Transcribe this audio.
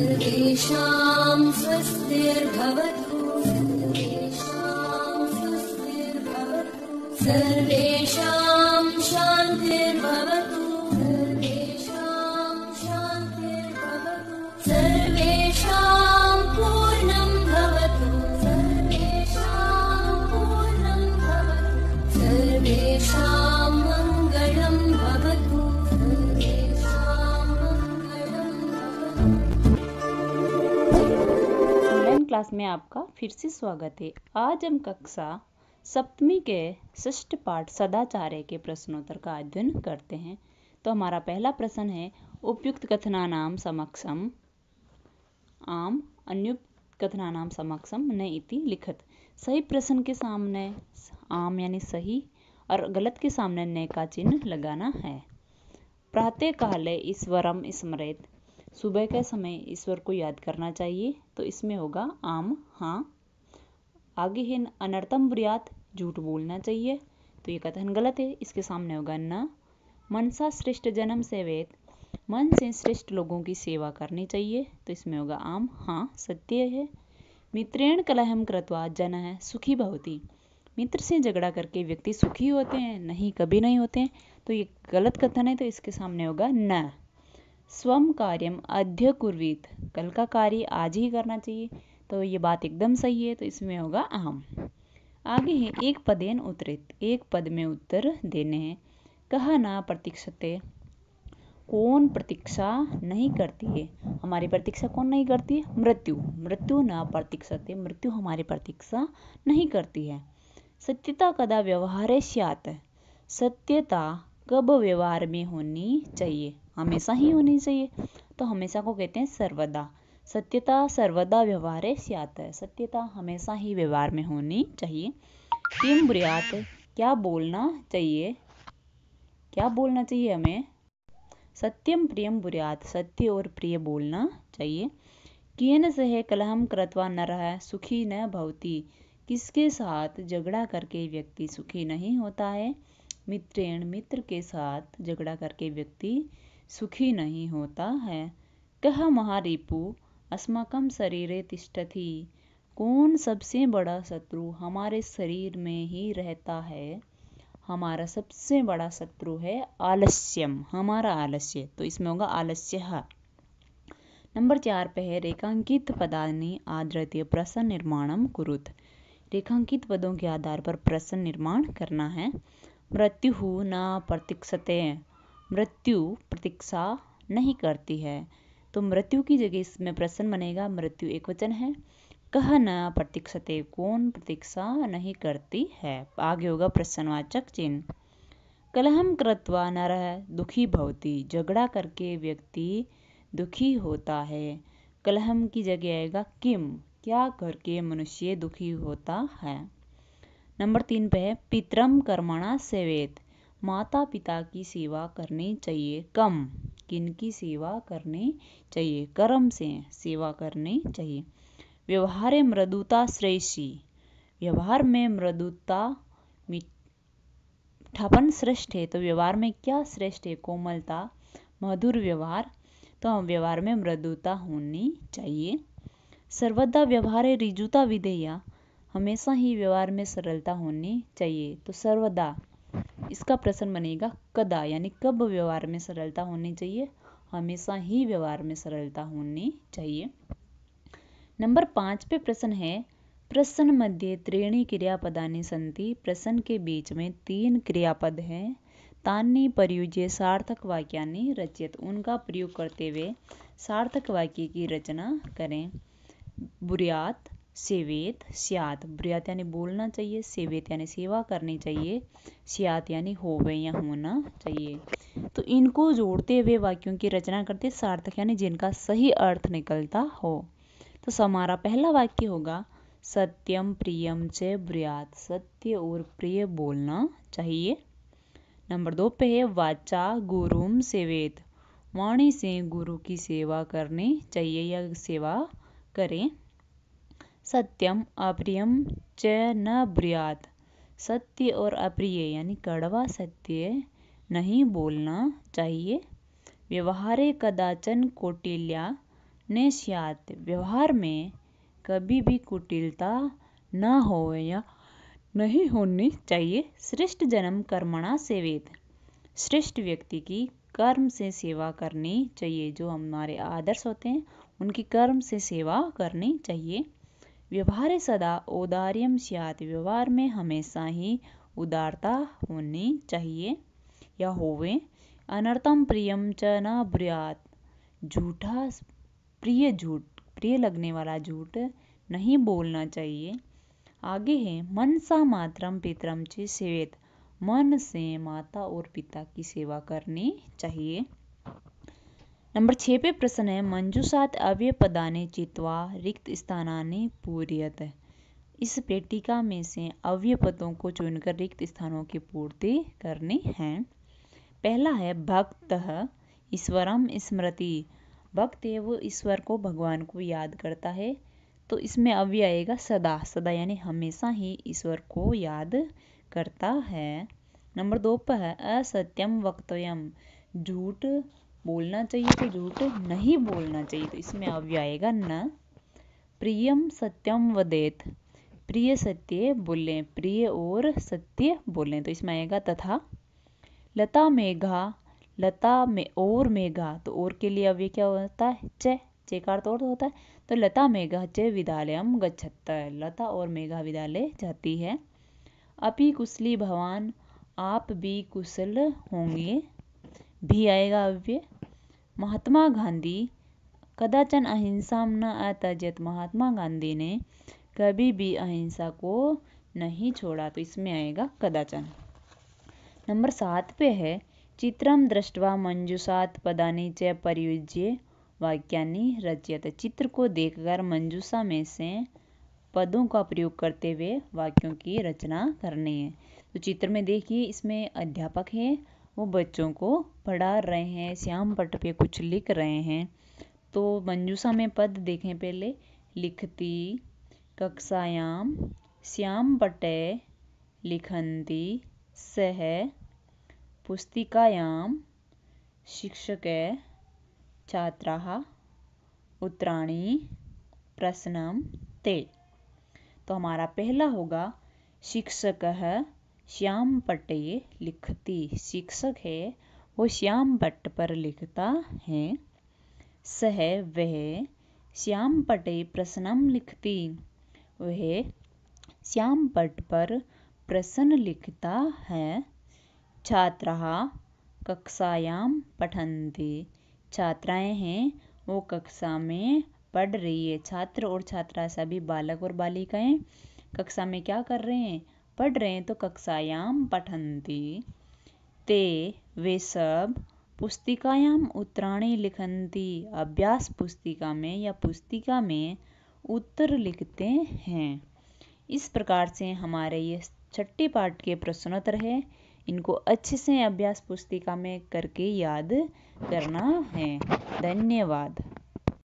सर्वेषां स्वस्तिर्भवतु सर्वेषां स्वस्तिर्भवतु सर्वेषां शान्तिर्भवतु सर्वेषां शान्तिर्भवतु सर्वेषां पूर्णं भवतु सर्वेषां पूर्णं भवतु सर्वेषां मङ्गलं भवतु सर्वेषां मङ्गलं भवतु। ऑनलाइन क्लास में आपका फिर से स्वागत है। आज हम कक्षा सप्तमी के षष्ठ पाठ सदाचार्य के प्रश्नोत्तर का अध्ययन करते हैं। तो हमारा पहला प्रश्न है, उपयुक्त कथनानां समक्षम आम अनुपयुक्त कथनानां समक्षम न इति लिखत। सही प्रश्न के सामने आम यानी सही और गलत के सामने न का चिन्ह लगाना है। प्रातः काले ईश्वरम स्मरेत, सुबह के समय ईश्वर को याद करना चाहिए, तो इसमें होगा आम हाँ। आगे है अनर्थम ब्रूयात, झूठ बोलना चाहिए, तो ये कथन गलत है, इसके सामने होगा न। मनसा श्रेष्ठ जन्म सेवेत, मन से श्रेष्ठ लोगों की सेवा करनी चाहिए, तो इसमें होगा आम हाँ सत्य है। मित्रेण कलहम कृत्वा जनः सुखी भवति, मित्र से झगड़ा करके व्यक्ति सुखी होते हैं, नहीं कभी नहीं होते हैं, तो ये गलत कथन है, तो इसके सामने होगा न। स्वम कार्यम अद्य कुर्वीत, कल का कार्य आज ही करना चाहिए, तो ये बात एकदम सही है, तो इसमें होगा आम। आगे है एक पदेन उत्तरित, एक पद में उत्तर देने हैं। कहा ना प्रतीक्षते, कौन प्रतीक्षा नहीं करती है, हमारी प्रतीक्षा कौन नहीं करती है, मृत्यु। मृत्यु ना प्रतीक्षते, मृत्यु हमारी प्रतीक्षा नहीं करती है। सत्यता कदा व्यवहारे स्यात्, सत्यता कब व्यवहार में होनी चाहिए, हमेशा ही होनी चाहिए, तो हमेशा को कहते हैं सर्वदा। सत्यता सर्वदा व्यवहारे स्यात्, सत्यता हमेशा ही व्यवहार में होनी चाहिए। किम ब्रूयात्, क्या बोलना चाहिए, क्या बोलना चाहिए हमें, सत्यम प्रियम ब्रूयात्, सत्य और प्रिय बोलना चाहिए। केन सह कलहम कृत्वा नरः सुखी न भवति, किसके साथ झगड़ा करके व्यक्ति सुखी नहीं होता है। मित्रेण, मित्र के साथ झगड़ा करके व्यक्ति सुखी नहीं होता है। कह महारिपु अस्माकं शरीरे तिष्ठति, कौन सबसे बड़ा शत्रु हमारे शरीर में ही रहता है, हमारा सबसे बड़ा शत्रु है आलस्यम, हमारा आलस्य, तो इसमें होगा आलस्य। नंबर 4 पे है रेखांकित पदानि आधृत्य प्रश्न निर्माणम कुरुत, रेखांकित पदों के आधार पर प्रश्न निर्माण करना है। मृत्यु न प्रतीक्षते, मृत्यु प्रतीक्षा नहीं करती है, तो मृत्यु की जगह इसमें प्रश्न बनेगा, मृत्यु एक वचन है। कह न प्रतीक्षते, कौन प्रतीक्षा नहीं करती है, आगे होगा प्रश्नवाचक चिन्ह। कलहम कृत्वा नरः दुखी भवति, झगड़ा करके व्यक्ति दुखी होता है, कलहम की जगह आएगा किम, क्या करके मनुष्य दुखी होता है। नंबर 3 पे है पितरम कर्मणा सेवेत, माता पिता की सेवा करनी चाहिए, कम किनकी सेवा करनी चाहिए, कर्म से सेवा करनी चाहिए। व्यवहारे मृदुता श्रेष्ठी, व्यवहार में मृदुता मीठापन श्रेष्ठ है, तो व्यवहार में क्या श्रेष्ठ है, कोमलता मधुर व्यवहार, तो हम व्यवहार में मृदुता होनी चाहिए। सर्वदा व्यवहारे ऋजुता विधेया, हमेशा ही व्यवहार में सरलता होनी चाहिए, तो सर्वदा इसका प्रश्न बनेगा कदा, यानी कब व्यवहार में सरलता होनी चाहिए, हमेशा ही व्यवहार में सरलता होनी चाहिए। नंबर 5 पे प्रश्न है प्रश्न मध्य त्रीणि क्रियापदानि सन्ति, प्रश्न के बीच में 3 क्रियापद हैं। तानि प्रयुज्य सार्थक वाक्यानि रचयत, उनका प्रयोग करते हुए सार्थक वाक्य की रचना करें। ब्रूयात सेवेत स्यात्, ब्रूयात यानी बोलना चाहिए, सेवेत यानी सेवा करनी चाहिए, स्यात् यानी होवे या होना चाहिए। तो इनको जोड़ते हुए वाक्यों की रचना करते सार्थक यानी जिनका सही अर्थ निकलता हो। तो हमारा पहला वाक्य होगा सत्यम प्रियम च ब्रूयात, सत्य और प्रिय बोलना चाहिए। नंबर 2 पे है वाचा गुरुम सेवेत, वाणी से गुरु की सेवा करनी चाहिए या सेवा करें। सत्यम अप्रियम च न ब्रूयात, सत्य और अप्रिय यानी कड़वा सत्य नहीं बोलना चाहिए। व्यवहारे कदाचन कौटिल्या न स्यात्, व्यवहार में कभी भी कुटिलता न हो या नहीं होनी चाहिए। श्रेष्ठ जन्म कर्मणा सेवेत, श्रेष्ठ व्यक्ति की कर्म से सेवा करनी चाहिए। जो हमारे आदर्श होते हैं उनकी कर्म से सेवा करनी चाहिए। व्यवहारे सदा औदार्यम स्यात्, व्यवहार में हमेशा ही उदारता होनी चाहिए या होवे। अनर्थम प्रियम च न ब्रूयात्, झूठा प्रिय लगने वाला झूठ नहीं बोलना चाहिए। आगे है मनसा मातरम पितरम च सेवेत, मन से माता और पिता की सेवा करनी चाहिए। नंबर 6 पे प्रश्न है मंजूषात अव्ययपदानि चित्वा रिक्त स्थानानि पूरयत, इस पेटिका में से अव्यय पदों को चुनकर रिक्त स्थानों की पूर्ति करनी है। पहला है भक्तः ईश्वरम स्मृति, भक्त है वो ईश्वर को भगवान को याद करता है, तो इसमें अव्यय आएगा सदा, सदा यानी हमेशा ही ईश्वर को याद करता है। नंबर 2 पर है असत्यम वक्तव्यम, झूठ बोलना चाहिए तो झूठ नहीं बोलना चाहिए, तो इसमें अव्यय आएगा न। प्रियम सत्यम वदेत, प्रिय सत्य बोलें, प्रिय और सत्य बोलें, तो इसमें आएगा तथा। लता मेघा, लता में और मेघा, तो और के लिए अव्यय क्या होता है च, का अर्थ और होता है, तो लता मेघा च विद्यालयम गच्छत, लता और मेघा विद्यालय जाती है। अपि कुशली भवान, आप भी कुशल होंगे, भी आएगा अव्यय। महात्मा गांधी कदाचन अहिंसा न अत्यजत, महात्मा गांधी ने कभी भी अहिंसा को नहीं छोड़ा, तो इसमें आएगा कदाचन। नंबर 7 पे है चित्रम दृष्ट्वा मंजूषात पदानि च प्रयुज्य वाक्यानि रचयत, चित्र को देखकर मंजूषा में से पदों का प्रयोग करते हुए वाक्यों की रचना करनी है। तो चित्र में देखिए इसमें अध्यापक है, वो बच्चों को पढ़ा रहे हैं, श्याम पट्ट पे कुछ लिख रहे हैं। तो मंजूषा में पद देखें पहले, लिखती, कक्षायाम, श्याम पट्टे, लिखन्ति, सह, पुस्तिकायां, शिक्षके, छात्राः, उत्तराणि, प्रश्नं ते। तो हमारा पहला होगा शिक्षकः श्याम पट्टे लिखति, शिक्षक है वो श्याम पट्ट पर लिखता है। सह वह श्याम पट्टे प्रश्नं लिखति, वह श्याम पट्ट पर प्रश्न लिखता है। छात्राः कक्षायां पठन्ति, छात्राएं हैं वो कक्षा में पढ़ रही है। छात्र और छात्रा सभी बालक और बालिकाएं कक्षा में क्या कर रहे हैं पढ़ रहे हैं, तो कक्षायां पठन्ति। ते वे सब पुस्तिकायां उत्तराणि लिखन्ति, अभ्यास पुस्तिका में या पुस्तिका में उत्तर लिखते हैं। इस प्रकार से हमारे ये छठे पाठ के प्रश्नोत्तर है, इनको अच्छे से अभ्यास पुस्तिका में करके याद करना है। धन्यवाद।